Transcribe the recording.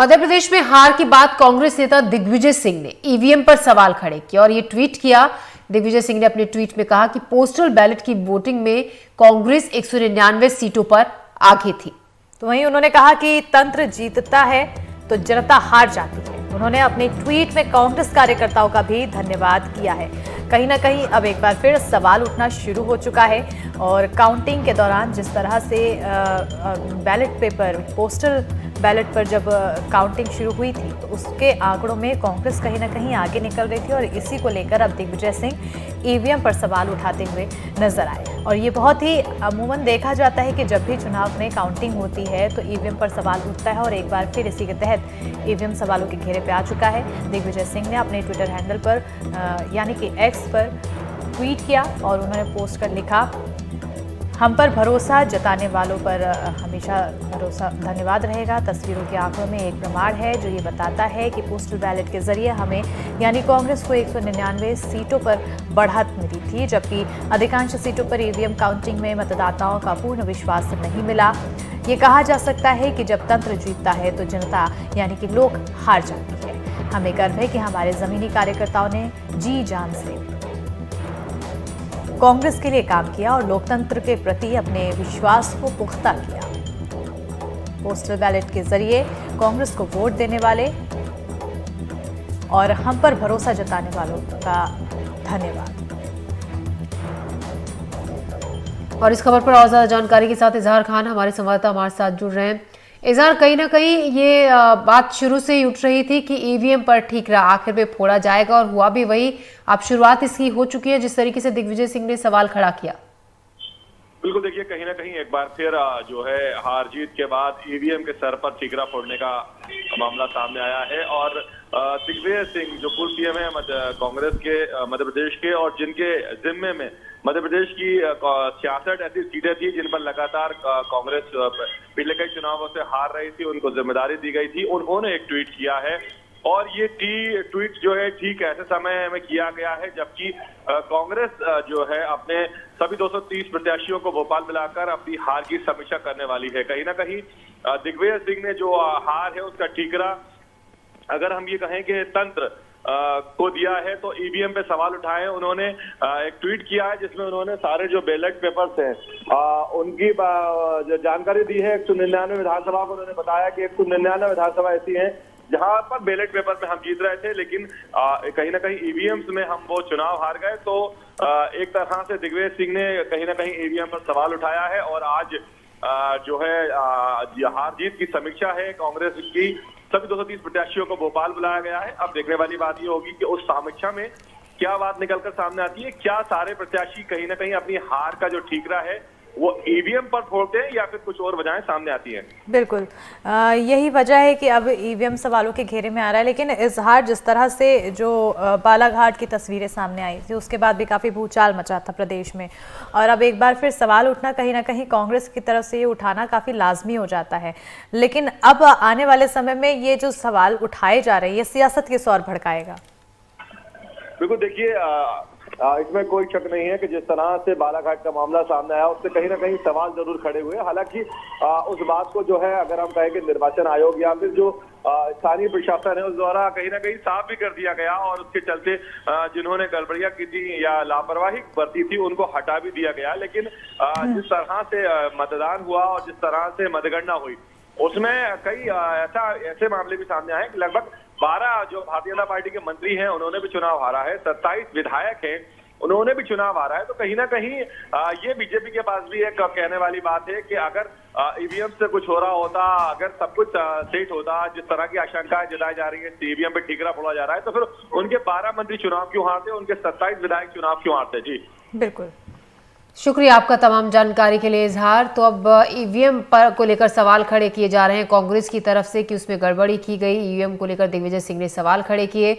मध्य प्रदेश में हार के बाद कांग्रेस नेता दिग्विजय सिंह ने ईवीएम पर सवाल खड़े किए और ये ट्वीट किया। दिग्विजय सिंह ने अपने ट्वीट में कहा कि पोस्टल बैलेट की वोटिंग में कांग्रेस 199 सीटों पर आगे थी। तो वहीं उन्होंने कहा कि तंत्र जीतता है तो जनता हार जाती है। उन्होंने अपने ट्वीट में कांग्रेस कार्यकर्ताओं का भी धन्यवाद किया है। कहीं ना कहीं अब एक बार फिर सवाल उठना शुरू हो चुका है और काउंटिंग के दौरान जिस तरह से बैलेट पेपर पोस्टल बैलेट पर जब काउंटिंग शुरू हुई थी तो उसके आंकड़ों में कांग्रेस कहीं ना कहीं आगे निकल रही थी और इसी को लेकर अब दिग्विजय सिंह ईवीएम पर सवाल उठाते हुए नजर आए। और ये बहुत ही अमूमन देखा जाता है कि जब भी चुनाव में काउंटिंग होती है तो ईवीएम पर सवाल उठता है और एक बार फिर इसी के तहत ईवीएम सवालों के घेरे पे आ चुका है। दिग्विजय सिंह ने अपने ट्विटर हैंडल पर यानी कि एक्स पर ट्वीट किया और उन्होंने पोस्ट कर लिखा, हम पर भरोसा जताने वालों पर हमेशा भरोसा धन्यवाद रहेगा। तस्वीरों के आंकड़ों में एक प्रमाण है जो ये बताता है कि पोस्टल बैलेट के जरिए हमें यानी कांग्रेस को 199 सीटों पर बढ़त मिली थी, जबकि अधिकांश सीटों पर ईवीएम काउंटिंग में मतदाताओं का पूर्ण विश्वास नहीं मिला। ये कहा जा सकता है कि जब तंत्र जीतता है तो जनता यानी कि लोग हार जाती है। हमें गर्व है कि हमारे जमीनी कार्यकर्ताओं ने जी जान से कांग्रेस के लिए काम किया और लोकतंत्र के प्रति अपने विश्वास को पुख्ता किया। पोस्टल बैलेट के जरिए कांग्रेस को वोट देने वाले और हम पर भरोसा जताने वालों का धन्यवाद। और इस खबर पर और ज्यादा जानकारी के साथ इजहार खान हमारे संवाददाता हमारे साथ जुड़ रहे हैं। इजहार, कहीं ना कहीं ये बात शुरू से ही उठ रही थी कि ईवीएम पर ठीक रहा, आखिर में फोड़ा जाएगा और हुआ भी वही। अब शुरुआत इसकी हो चुकी है जिस तरीके से दिग्विजय सिंह ने सवाल खड़ा किया। बिल्कुल, देखिए कहीं ना कहीं एक बार फिर जो है हार जीत के बाद ईवीएम के सर पर ठीकरा फोड़ने का मामला सामने आया है और दिग्विजय सिंह जो पूर्व सीएम है कांग्रेस के मध्य प्रदेश के और जिनके जिम्मे में मध्य प्रदेश की 66 ऐसी सीटें थी जिन पर लगातार कांग्रेस पिछले कई चुनावों से हार रही थी, उनको जिम्मेदारी दी गई थी। उन्होंने एक ट्वीट किया है और ये ट्वीट जो है ठीक ऐसे समय में किया गया है जबकि कांग्रेस जो है अपने सभी 230 प्रत्याशियों को भोपाल मिलाकर अपनी हार की समीक्षा करने वाली है। कहीं ना कहीं दिग्विजय सिंह ने जो हार है उसका ठीकरा अगर हम ये कहें कि तंत्र को दिया है तो ईवीएम पे सवाल उठाए। उन्होंने एक ट्वीट किया है जिसमें उन्होंने सारे जो बैलेट पेपर्स हैं उनकी जो जानकारी दी है। 199 विधानसभा को उन्होंने बताया कि 199 विधानसभा ऐसी हैं जहां पर बैलेट पेपर में हम जीत रहे थे, लेकिन कहीं ना कहीं ईवीएम्स में हम वो चुनाव हार गए। तो एक तरह से दिग्विजय सिंह ने कहीं ना कहीं ईवीएम पर सवाल उठाया है और आज जो है हार जीत की समीक्षा है कांग्रेस की। सभी 230 प्रत्याशियों को भोपाल बुलाया गया है। अब देखने वाली बात ये होगी कि उस समीक्षा में क्या बात निकलकर सामने आती है। क्या सारे प्रत्याशी कहीं ना कहीं अपनी हार का जो ठीकरा है वो ईवीएम पर फोड़ते हैं या फिर कुछ और वजहें सामने आती हैं। बिल्कुल यही वजह है कि अब ईवीएम सवालों के घेरे में आ रहा है। लेकिन इजहार जिस तरह से जो बालाघाट की तस्वीरें सामने आई थी उसके बाद भी काफ़ी भूचाल मचा था प्रदेश में और अब एक बार फिर सवाल उठना कहीं ना कहीं कांग्रेस की तरफ से ये उठाना काफ़ी लाजमी हो जाता है। लेकिन अब आने वाले समय में ये जो सवाल उठाए जा रहे हैं ये सियासत किस ओर भड़काएगा? बिल्कुल, देखिए इसमें कोई शक नहीं है कि जिस तरह से बालाघाट का मामला सामने आया उससे कहीं ना कहीं सवाल जरूर खड़े हुए। हालांकि उस बात को जो है अगर हम कहें कि निर्वाचन आयोग या फिर जो स्थानीय प्रशासन है उस द्वारा कहीं ना कहीं साफ भी कर दिया गया और उसके चलते जिन्होंने गड़बड़ियां की थी या लापरवाही बरती थी उनको हटा भी दिया गया। लेकिन जिस तरह से मतदान हुआ और जिस तरह से मतगणना हुई उसमें कई ऐसे मामले भी सामने आए कि लगभग 12 जो भारतीय जनता पार्टी के मंत्री हैं उन्होंने भी चुनाव हारा है, 27 विधायक हैं उन्होंने भी चुनाव हारा है। तो कहीं ना कहीं ये बीजेपी के पास भी एक कहने वाली बात है कि अगर ईवीएम से कुछ हो रहा होता, अगर सब कुछ सेट होता जिस तरह की आशंकाएं जताई जा रही है, ईवीएम पे ठीकरा फोड़ा जा रहा है, तो फिर उनके 12 मंत्री चुनाव क्यों हारते, उनके 27 विधायक चुनाव क्यों हारते। जी बिल्कुल, शुक्रिया आपका तमाम जानकारी के लिए इजहार। तो अब ईवीएम पर को लेकर सवाल खड़े किए जा रहे हैं कांग्रेस की तरफ से कि उसमें गड़बड़ी की गई। ईवीएम को लेकर दिग्विजय सिंह ने सवाल खड़े किए।